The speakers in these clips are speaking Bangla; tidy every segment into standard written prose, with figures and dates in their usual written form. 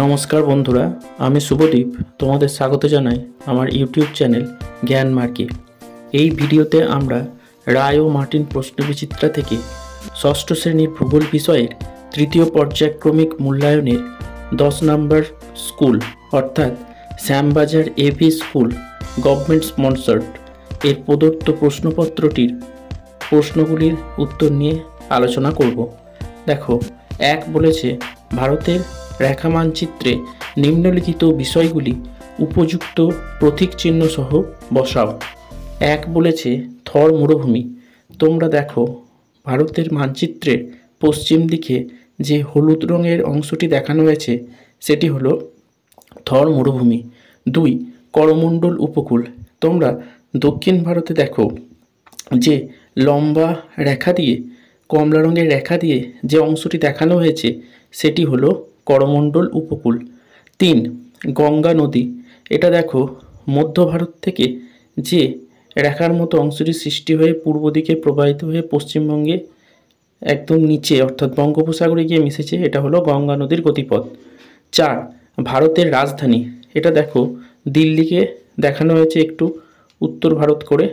নমস্কার বন্ধুরা, আমি শুভদীপ তোমাদের স্বাগত জানাই আমার ইউটিউব চ্যানেল জ্ঞান মার্কে। এই ভিডিওতে আমরা রায় ও মার্টিন প্রশ্নবিচিত্রা থেকে ষষ্ঠ শ্রেণীর ভূগোল বিষয়ের তৃতীয় পর্যায়ক্রমিক মূল্যায়নের 10 নম্বর স্কুল অর্থাৎ Shyambazar AV school government sponsored এর প্রদত্ত প্রশ্নপত্রটির প্রশ্নগুলির উত্তর নিয়ে আলোচনা করব। দেখো, 1 বলেছে ভারতের রেখা মানচিত্রে নিম্নলিখিত বিষয়গুলি উপযুক্ত প্রতীক চিহ্ন সহ বসাও। 1 বলেছে থর মরুভূমি। তোমরা দেখো, ভারতের মানচিত্রের পশ্চিম দিকে যে হলুদ রঙের অংশটি দেখানো হয়েছে সেটি হলো থর মরুভূমি। 2 করমণ্ডল উপকূল। তোমরা দক্ষিণ ভারতে দেখো যে লম্বা রেখা দিয়ে, কমলা রঙের রেখা দিয়ে যে অংশটি দেখানো হয়েছে সেটি হলো করমণ্ডল উপকূল। 3 গঙ্গা নদী। এটা দেখো, মধ্য ভারত থেকে যে রেখার মতো অংশটি সৃষ্টি হয়ে পূর্ব দিকে প্রবাহিত হয়ে পশ্চিমবঙ্গে একদম নিচে অর্থাৎ বঙ্গোপসাগরে গিয়ে মিশেছে, এটা হলো গঙ্গা নদীর গতিপথ। 4 ভারতের রাজধানী। এটা দেখো, দিল্লিকে দেখানো হয়েছে একটু উত্তর ভারত করে।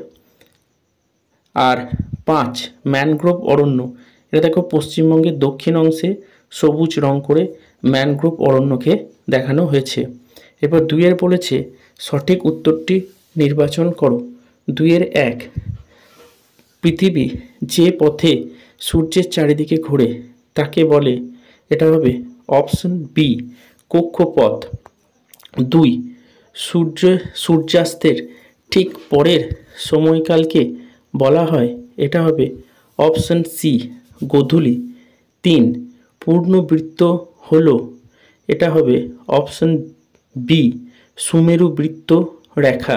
আর 5 ম্যানগ্রোভ অরণ্য। এটা দেখো, পশ্চিমবঙ্গের দক্ষিণ অংশে সবুজ রং করে ম্যানগ্রোভ অরণ্যকে দেখানো হয়েছে। এবার 2 বলেছে সঠিক উত্তরটি নির্বাচন করো। 2-1 পৃথিবী যে পথে সূর্যের চারিদিকে ঘোরে তাকে বলে, এটা হবে অপশন বি কক্ষপথ। 2 সূর্যাস্তের ঠিক পরের সময়কালকে বলা হয়, এটা হবে অপশন সি গোধূলি। 3 পূর্ণবৃত্ত হলো, এটা হবে অপশন বি সুমেরু বৃত্ত রেখা।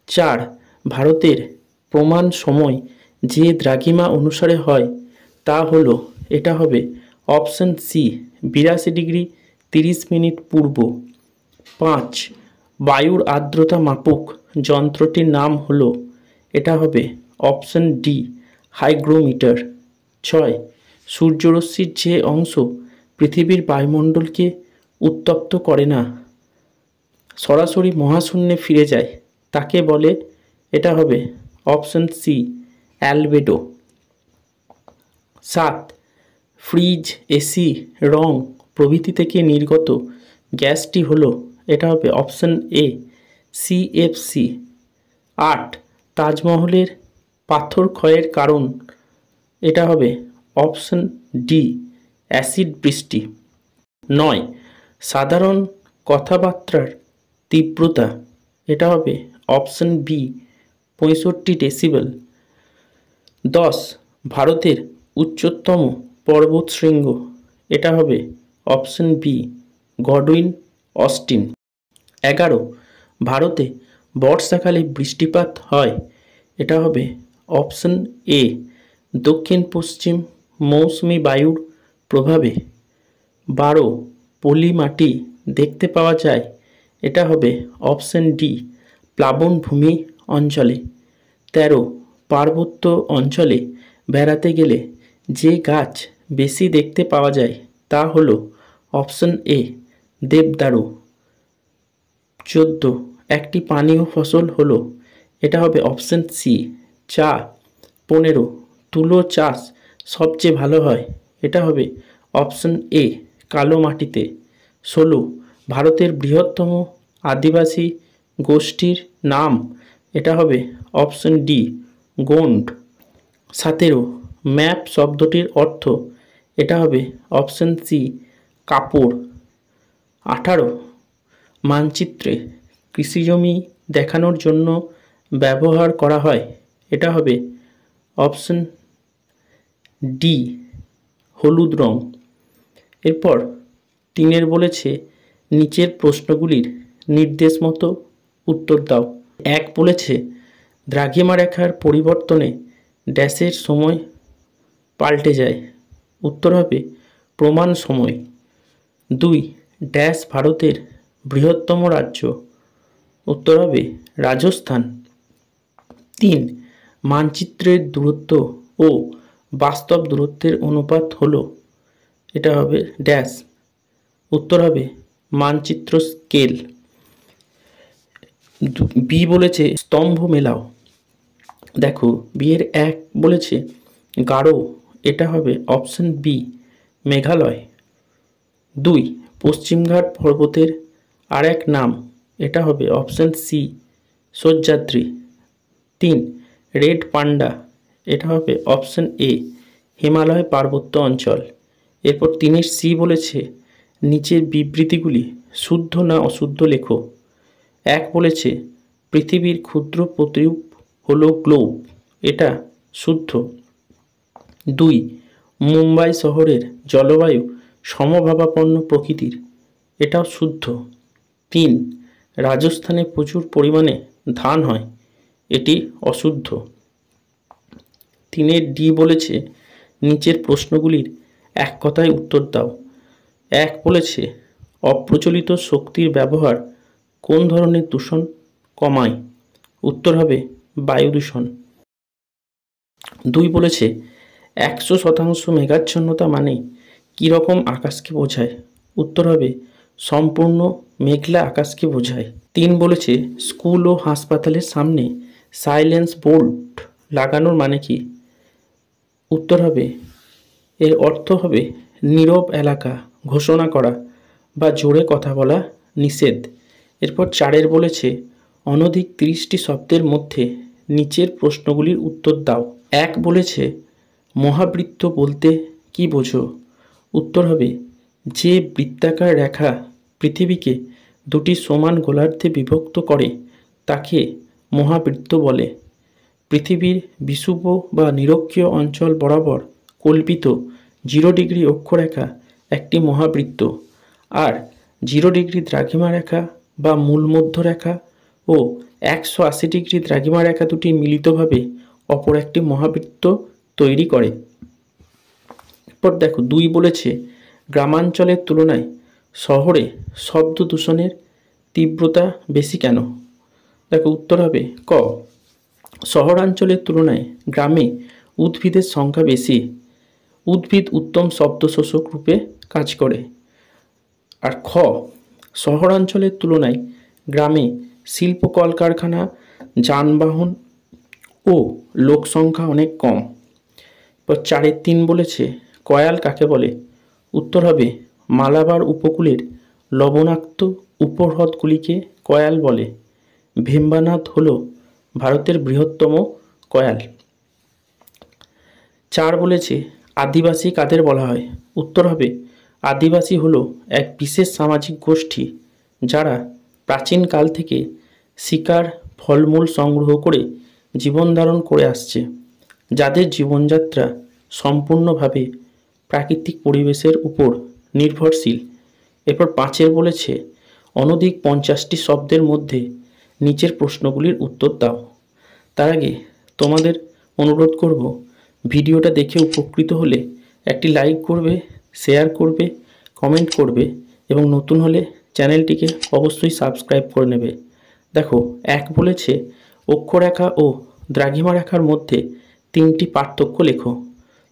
4 ভারতের প্রমাণ সময় যে দ্রাঘিমা অনুসারে হয় তা হলো, এটা হবে অপশন সি 82 ডিগ্রি 30 মিনিট পূর্ব। 5 বায়ুর আর্দ্রতা মাপক যন্ত্রটির নাম হলো, এটা হবে অপশন ডি হাইগ্রোমিটার। 6 সূর্যরশ্মির যে অংশ পৃথিবীর বায়ুমণ্ডলকে উত্তপ্ত করে না, সরাসরি মহাশূন্যে ফিরে যায়, তাকে বলে, এটা হবে option C albedo. 7 fridge, AC, রং প্রভৃতি থেকে নির্গত গ্যাসটি হলো, এটা হবে অপশন এ সিএফসি। 8 তাজমহলের পাথর ক্ষয়ের কারণ, এটা হবে অপশন ডি অ্যাসিড বৃষ্টি। 9 সাধারণ কথাবার্তার তীব্রতা, এটা হবে অপশন বি 65 ডেসিবেল। 10 ভারতের উচ্চতম পর্বতশৃঙ্গ, এটা হবে অপশন বি গডউইন অস্টিন। 11 ভারতে বর্ষাকালে বৃষ্টিপাত হয়, এটা হবে অপশন এ দক্ষিণ পশ্চিম মৌসুমি বায়ুর প্রভাবে। 12 পলি মাটি দেখতে পাওয়া যায়, এটা হবে অপশন ডি প্লাবনভূমি অঞ্চলে। 13 পার্বত্য অঞ্চলে বেড়াতে গেলে যে গাছ বেশি দেখতে পাওয়া যায় তা হলো অপশন এ দেবদারু। 14 একটি পানীয় ফসল হলো, এটা হবে অপশন সি চা। 15 তুলো চাষ সবচেয়ে ভালো হয়, এটা হবে অপশন এ কালো মাটিতে। 16 ভারতের বৃহত্তম আদিবাসী গোষ্ঠীর নাম, এটা হবে অপশন ডি গোন্ড। 17 ম্যাপ শব্দটির অর্থ, এটা হবে অপশন সি কাপড়। 18 মানচিত্রে কৃষিজমি দেখানোর জন্য ব্যবহার করা হয়, এটা হবে অপশন ডি হলুদ রং। এরপর 3 বলেছে নিচের প্রশ্নগুলির নির্দেশ মতো উত্তর দাও। 1 বলেছে দ্রাঘিমা রেখার পরিবর্তনে ড্যাশের সময় পাল্টে যায়, উত্তর হবে প্রমাণ সময়। 2 ড্যাশ ভারতের বৃহত্তম রাজ্য, উত্তর হবে রাজস্থান। 3 মানচিত্রের দূরত্ব ও বাস্তব দূরত্বের অনুপাত হলো, এটা হবে ড্যাশ, উত্তর হবে মানচিত্র স্কেল। বি বলেছে স্তম্ভ মেলাও। দেখো বি এর 1 বলেছে গারো, এটা হবে অপশন বি মেঘালয়। 2 পশ্চিমঘাট পর্বতের আর এক নাম, এটা হবে option C Sahyadri. 3 red panda, এটা হবে অপশন এ হিমালয় পার্বত্য অঞ্চল। এরপর 3 সি বলেছে নিচের বিবৃতিগুলি শুদ্ধ না অশুদ্ধ লেখো। 1 বলেছে পৃথিবীর ক্ষুদ্র প্রতিরূপ হলো গ্লোব, এটা শুদ্ধ। 2 মুম্বাই শহরের জলবায়ু সমভাবাপন্ন প্রকৃতির, এটাও শুদ্ধ। 3 রাজস্থানে প্রচুর পরিমাণে ধান হয়, এটি অশুদ্ধ। 3 ডি বলেছে নিচের প্রশ্নগুলির এক কথায় উত্তর দাও। 1 বলেছে অপ্রচলিত শক্তির ব্যবহার কোন ধরনের দূষণ কমায়, উত্তর হবে বায়ু দূষণ। 2 বলেছে 100% মেঘাচ্ছন্নতা মানে কীরকম আকাশকে বোঝায়, উত্তর হবে সম্পূর্ণ মেঘলা আকাশকে বোঝায়। 3 বলেছে স্কুল ও হাসপাতালের সামনে সাইলেন্স বোর্ড লাগানোর মানে কি, উত্তর হবে এর অর্থ হবে নীরব এলাকা ঘোষণা করা বা জোরে কথা বলা নিষেধ। এরপর 4 বলেছে অনধিক 30টি শব্দের মধ্যে নিচের প্রশ্নগুলির উত্তর দাও। 1 বলেছে মহাবৃত্ত বলতে কি বোঝো, উত্তর হবে যে বৃত্তাকার রেখা পৃথিবীকে দুটি সমান গোলার্ধে বিভক্ত করে তাকে মহাবৃত্ত বলে। পৃথিবীর বিষুব বা নিরক্ষীয় অঞ্চল বরাবর কল্পিত 0 ডিগ্রি অক্ষরেখা একটি মহাবৃত্ত, আর 0 ডিগ্রি দ্রাঘিমা রেখা বা মূলমধ্য রেখা ও 180 ডিগ্রি দ্রাঘিমা রেখা দুটি মিলিতভাবে অপর একটি মহাবৃত্ত তৈরি করে। এরপর দেখো 2 বলেছে গ্রামাঞ্চলের তুলনায় শহরে শব্দ দূষণের তীব্রতা বেশি কেন, দেখো উত্তর হবে ক শহরাঞ্চলের তুলনায় গ্রামে উদ্ভিদের সংখ্যা বেশি, উদ্ভিদ উত্তম শব্দ শোষক রূপে কাজ করে। আর খ শহরাঞ্চলের তুলনায় গ্রামে শিল্প কলকারখানা যানবাহন ও লোক সংখ্যা অনেক কম। এরপর 4 3 বলেছে কয়াল কাকে বলে, উত্তর হবে মালাবার উপকূলের লবণাক্ত উপহ্রদগুলিকে কয়াল বলে। ভেম্বানাথ হল ভারতের বৃহত্তম কয়াল। 4 বলেছে আদিবাসী কাদের বলা হয়, উত্তর হবে আদিবাসী হলো এক বিশেষ সামাজিক গোষ্ঠী যারা প্রাচীনকাল থেকে শিকার ফলমূল সংগ্রহ করে জীবন ধারণ করে আসছে, যাদের জীবনযাত্রা সম্পূর্ণভাবে প্রাকৃতিক পরিবেশের উপর নির্ভরশীল। এরপর 5 বলেছে অনধিক 50টি শব্দের মধ্যে নিচের প্রশ্নগুলির উত্তর দাও। তার আগে তোমাদের অনুরোধ করব ভিডিওটা দেখে উপকৃত হলে একটি লাইক করবে, শেয়ার করবে, কমেন্ট করবে এবং নতুন হলে চ্যানেলটিকে অবশ্যই সাবস্ক্রাইব করে নেবে। দেখো 1 বলেছে অক্ষরেখা ও দ্রাঘিমা রেখার মধ্যে 3টি পার্থক্য লেখো।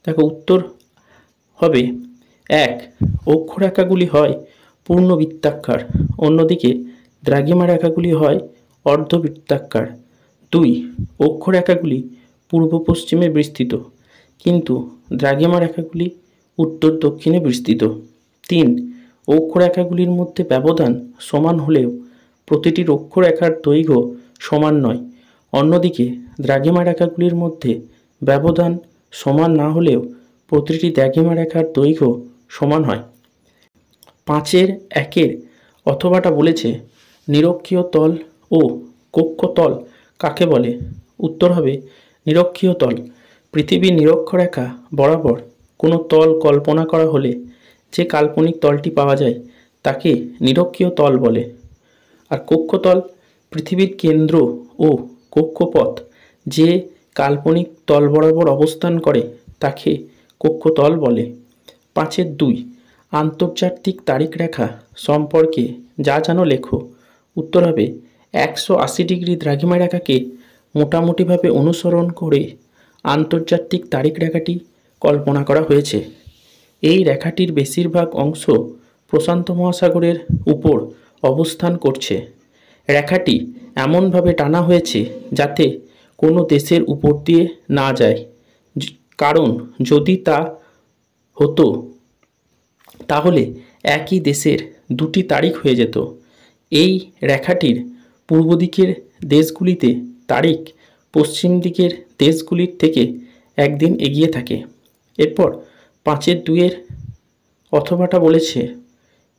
দেখো উত্তর হবে 1 অক্ষরেখাগুলি হয় পূর্ণ বৃত্তাকার, অন্যদিকে দ্রাঘিমা রেখাগুলি হয় অর্ধবৃত্তাকার। 2 অক্ষরেখাগুলি পূর্ব পশ্চিমে বিস্তৃত কিন্তু দ্রাঘিমা রেখাগুলি উত্তর দক্ষিণে বিস্তৃত। 3 অক্ষরেখাগুলির মধ্যে ব্যবধান সমান হলেও প্রতিটি অক্ষরেখার দৈর্ঘ্য সমান নয়, অন্যদিকে দ্রাঘিমা রেখাগুলির মধ্যে ব্যবধান সমান না হলেও প্রতিটি দ্রাঘিমা রেখার দৈর্ঘ্য সমান হয়। 5 1 অথবাটা বলেছে নিরক্ষীয় তল ও কক্ষ তল কাকে বলে, উত্তর হবে নিরক্ষীয় তল পৃথিবীর নিরক্ষরেখা বরাবর কোনো তল কল্পনা করা হলে যে কাল্পনিক তলটি পাওয়া যায় তাকে নিরক্ষীয় তল বলে। আর কক্ষতল পৃথিবীর কেন্দ্র ও কক্ষপথ যে কাল্পনিক তল বরাবর অবস্থান করে তাকে কক্ষতল বলে। 5 2 আন্তর্জাতিক তারিখ রেখা সম্পর্কে যা জানো লেখো। উত্তর হবে 180 ডিগ্রি দ্রাঘিমা রেখাকে মোটামুটিভাবে অনুসরণ করে আন্তর্জাতিক তারিখ রেখাটি কল্পনা করা হয়েছে। এই রেখাটির বেশিরভাগ অংশ প্রশান্ত মহাসাগরের উপর অবস্থান করছে। রেখাটি এমনভাবে টানা হয়েছে যাতে কোনো দেশের উপর দিয়ে না যায়, কারণ যদি তা হতো তাহলে একই দেশের দুটি তারিখ হয়ে যেত। এই রেখাটির পূর্ব দিকের দেশগুলিতে তারিখ পশ্চিম দিকের দেশগুলির থেকে একদিন এগিয়ে থাকে। এরপর 5-2 অথবাটা বলেছে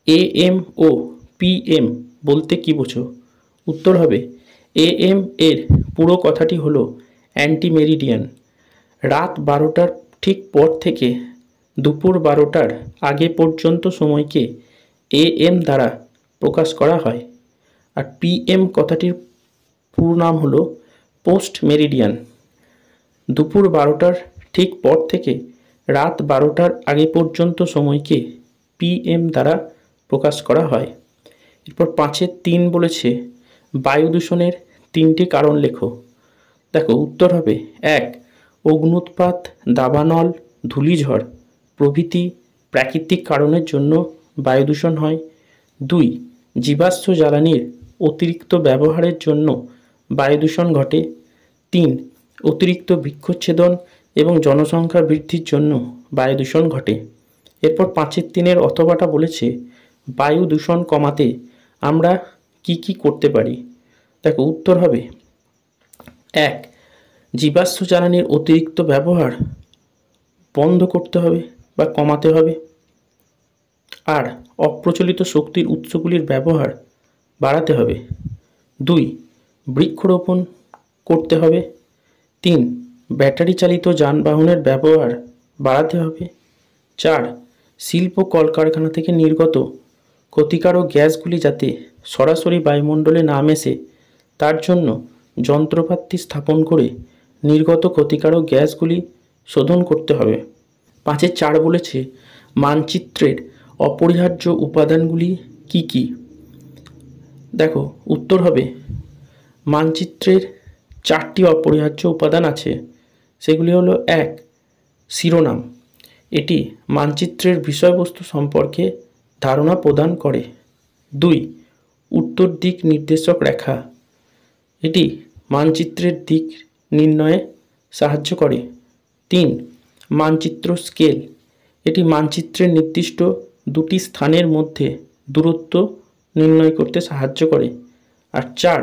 AM ও PM বলতে কি বোঝো? উত্তর হবে AM এর পুরো কথাটি হলো অ্যান্টি মেরিডিয়ান। রাত 12টার ঠিক পর থেকে দুপুর 12টার আগে পর্যন্ত সময়কে AM দ্বারা প্রকাশ করা হয়। আর PM কথাটির পুরো নাম হলো পোস্ট মেরিডিয়ান। দুপুর 12টার ঠিক পর থেকে রাত 12টার আগে পর্যন্ত সময়কে PM দ্বারা প্রকাশ করা হয়। এরপর 5-3 বলেছে বায়ু দূষণের 3টি কারণ লেখো। দেখো উত্তর হবে 1. অগ্ন্যুৎপাত, দাবানল, ধূলিঝড় প্রভৃতি প্রাকৃতিক কারণের জন্য বায়ু দূষণ হয়। 2. জীবাশ্ম জ্বালানির অতিরিক্ত ব্যবহারের জন্য বায়ু দূষণ ঘটে। 3. অতিরিক্ত বৃক্ষচ্ছেদন এবং জনসংখ্যা বৃদ্ধির জন্য বায়ু দূষণ ঘটে। এরপর 5-3 অথবাটা বলেছে বায়ু দূষণ কমাতে আমরা কি করতে পারি। দেখো উত্তর হবে 1. জীবাশ্ম জ্বালানির অতিরিক্ত ব্যবহার বন্ধ করতে হবে বা কমাতে হবে। আর অপ্রচলিত শক্তির উৎসগুলির ব্যবহার বাড়াতে হবে। 2. বৃক্ষরোপণ করতে হবে। 3. ব্যাটারি চালিত যানবাহনের ব্যবহার বাড়াতে হবে। 4. শিল্প কলকারখানা থেকে নির্গত ক্ষতিকারক গ্যাসগুলি যাতে সরাসরি বায়ুমণ্ডলে না মেশে তার জন্য যন্ত্রপাতি স্থাপন করে নির্গত ক্ষতিকারক গ্যাসগুলি শোধন করতে হবে। 5-4 বলেছে মানচিত্রের অপরিহার্য উপাদানগুলি কি কি। দেখো উত্তর হবে মানচিত্রের 4টি অপরিহার্য উপাদান আছে। সেগুলি হলো 1. শিরোনাম, এটি মানচিত্রের বিষয়বস্তু সম্পর্কে ধারণা প্রদান করে। 2. উত্তর দিক নির্দেশক রেখা, এটি মানচিত্রের দিক নির্ণয়ে সাহায্য করে। 3. মানচিত্র স্কেল, এটি মানচিত্রের নির্দিষ্ট দুটি স্থানের মধ্যে দূরত্ব নির্ণয় করতে সাহায্য করে। আর 4.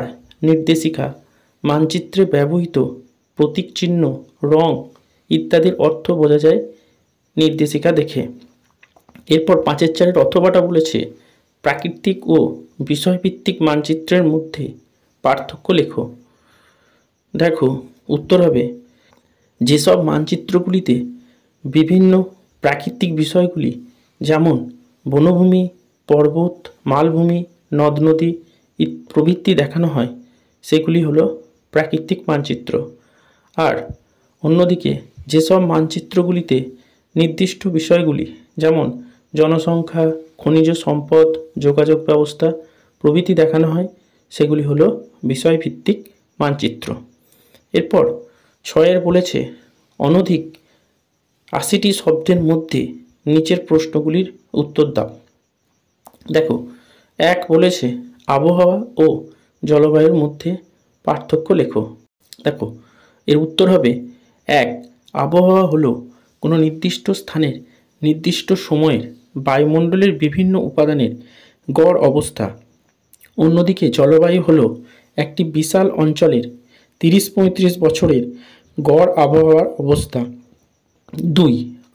নির্দেশিকা, মানচিত্রে ব্যবহৃত প্রতীক চিহ্ন, রং ইত্যাদির অর্থ বোঝা যায় নির্দেশিকা দেখে। এরপর 5-4 অথবাটা বলেছে প্রাকৃতিক ও বিষয়ভিত্তিক মানচিত্রের মধ্যে পার্থক্য লেখো। দেখো উত্তর হবে যেসব মানচিত্রগুলিতে বিভিন্ন প্রাকৃতিক বিষয়গুলি যেমন বনভূমি, পর্বত, মালভূমি, নদ নদী প্রভৃতি দেখানো হয় সেগুলি হলো প্রাকৃতিক মানচিত্র। আর অন্যদিকে যেসব মানচিত্রগুলিতে নির্দিষ্ট বিষয়গুলি যেমন জনসংখ্যা, খনিজ সম্পদ, যোগাযোগ ব্যবস্থা প্রভৃতি দেখানো হয় সেগুলি হলো বিষয়ভিত্তিক মানচিত্র। এরপর 6 বলেছে অনধিক 80টি শব্দের মধ্যে নিচের প্রশ্নগুলির উত্তর দাও। দেখো 1 বলেছে আবহাওয়া ও জলবায়ুর মধ্যে পার্থক্য লেখো। দেখো এর উত্তর হবে 1. আবহাওয়া হলো কোনো নির্দিষ্ট স্থানের নির্দিষ্ট সময়ের বায়ুমণ্ডলের বিভিন্ন উপাদানের গড় অবস্থা। অন্যদিকে জলবায়ু হলো একটি বিশাল অঞ্চলের 30-35 বছরের গড় আবহাওয়ার অবস্থা। 2.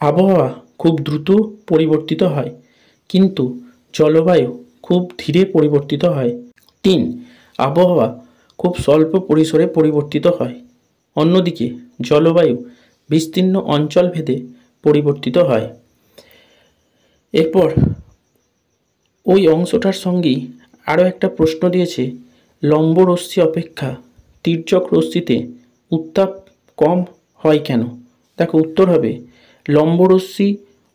আবহাওয়া খুব দ্রুত পরিবর্তিত হয় কিন্তু জলবায়ু খুব ধীরে পরিবর্তিত হয়। 3. আবহাওয়া খুব স্বল্প পরিসরে পরিবর্তিত হয়, অন্যদিকে জলবায়ু বিস্তীর্ণ অঞ্চল ভেদে পরিবর্তিত হয়। এরপর ওই অংশটার সঙ্গেই আরও একটা প্রশ্ন দিয়েছে লম্ব রশ্মি অপেক্ষা তির্যক রশ্মিতে উত্তাপ কম হয় কেন। দেখো উত্তর হবে লম্ব রশ্মি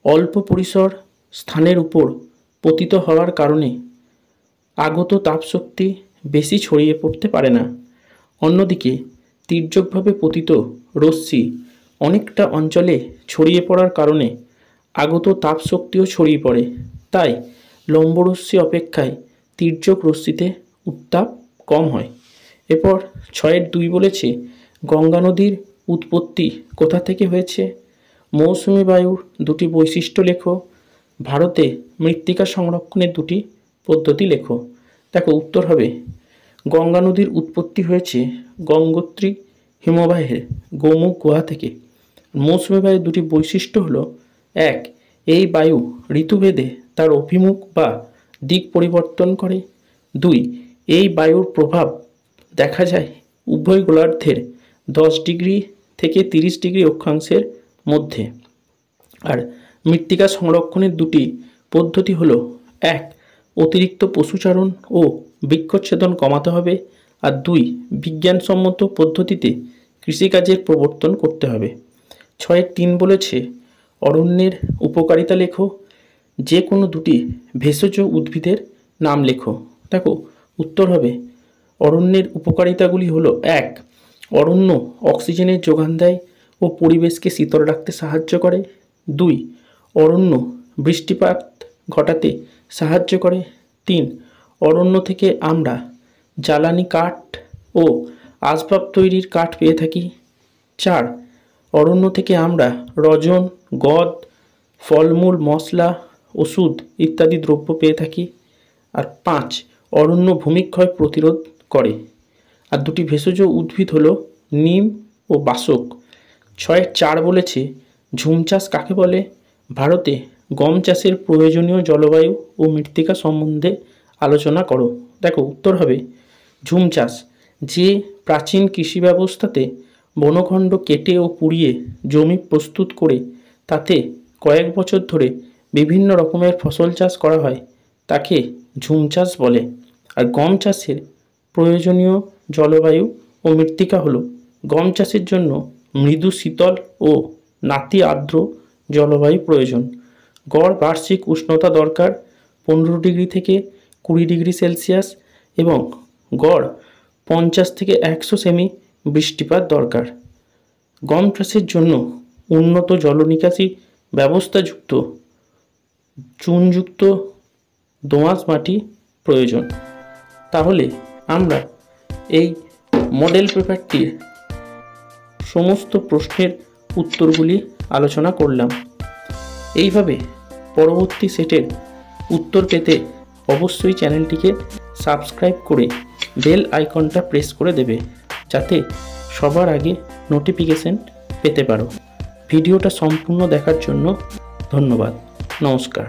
অল্প পরিসর স্থানের উপর পতিত হওয়ার কারণে আগত তাপশক্তি বেশি ছড়িয়ে পড়তে পারে না। অন্যদিকে তির্যকভাবে পতিত রশ্মি অনেকটা অঞ্চলে ছড়িয়ে পড়ার কারণে আগত তাপশক্তিও ছড়িয়ে পড়ে। তাই লম্বরশ্মি অপেক্ষায় তির্যক রশ্মিতে উত্তাপ কম হয়। এরপর 6-2 বলেছে গঙ্গা নদীর উৎপত্তি কোথা থেকে হয়েছে। মৌসুমী বায়ুর দুটি বৈশিষ্ট্য লেখো। ভারতে মৃত্তিকা সংরক্ষণের দুটি পদ্ধতি লেখো। দেখো উত্তর হবে গঙ্গা নদীর উৎপত্তি হয়েছে গঙ্গোত্রী হিমবাহের গোমুখ গুহা থেকে। মৌসুমী বায়ুর দুটি বৈশিষ্ট্য হলো, 1, এই বায়ু ঋতুভেদে তার অভিমুখ বা দিক পরিবর্তন করে। 2, এই বায়ুর প্রভাব দেখা যায় উভয় গোলার্ধের 10 ডিগ্রি থেকে 30 ডিগ্রি অক্ষাংশের মধ্যে। আর মৃত্তিকা সংরক্ষণের দুটি পদ্ধতি হলো, 1, অতিরিক্ত পশুচারণ ও বৃক্ষচ্ছেদন কমাতে হবে। আর 2, বিজ্ঞানসম্মত পদ্ধতিতে কৃষিকাজের প্রবর্তন করতে হবে। 6-3 বলেছে অরণ্যের উপকারিতা লেখো। যে কোনো দুটি ভেষজ উদ্ভিদের নাম লেখো। দেখো উত্তর হবে অরণ্যের উপকারিতাগুলি হলো, 1, অরণ্য অক্সিজেনের যোগান দেয় ও পরিবেশকে শীতল রাখতে সাহায্য করে। 2, অরণ্য বৃষ্টিপাত ঘটাতে সাহায্য করে। 3, অরণ্য থেকে আমরা জ্বালানি কাঠ ও আসবাব তৈরির কাঠ পেয়ে থাকি। 4, অরণ্য থেকে আমরা রজন, গদ, ফলমূল, মশলা, ওষুধ ইত্যাদি দ্রব্য পেয়ে থাকি। আর 5, অরণ্য ভূমিক্ষয় প্রতিরোধ করে। আর দুটি ভেষজ উদ্ভিদ হলো নিম ও বাসক। 6-4 বলেছে ঝুম চাষ কাকে বলে। ভারতে গম চাষের প্রয়োজনীয় জলবায়ু ও মৃত্তিকা সম্বন্ধে আলোচনা করো। দেখো উত্তর হবে ঝুম চাষ যে প্রাচীন কৃষি ব্যবস্থাতে বনখণ্ড কেটে ও পুড়িয়ে জমি প্রস্তুত করে তাতে কয়েক বছর ধরে বিভিন্ন রকমের ফসল চাষ করা হয় তাকে ঝুম চাষ বলে। আর গম চাষের প্রয়োজনীয় জলবায়ু ও মৃত্তিকা হলো, গম চাষের জন্য মৃদু শীতল ও নাতি আর্দ্র জলবায়ু প্রয়োজন। গড় বার্ষিক উষ্ণতা দরকার 15 ডিগ্রি থেকে 20 ডিগ্রি সেলসিয়াস এবং গড় 50 থেকে 100 সেমি বৃষ্টিপাত দরকার। গম চাষের জন্য উন্নত জলনিকাশি ব্যবস্থাযুক্ত চুনযুক্ত দোআঁশ মাটি প্রয়োজন। তাহলে আমরা এই মডেল পেপারটির সমস্ত প্রশ্নের উত্তরগুলি আলোচনা করলাম। এইভাবে পরবর্তী সেটের উত্তর পেতে অবশ্যই চ্যানেলটিকে সাবস্ক্রাইব করে বেল আইকনটা প্রেস করে দেবে, যাতে সবার আগে নোটিফিকেশন পেতে পারো। ভিডিওটা সম্পূর্ণ দেখার জন্য ধন্যবাদ। নমস্কার।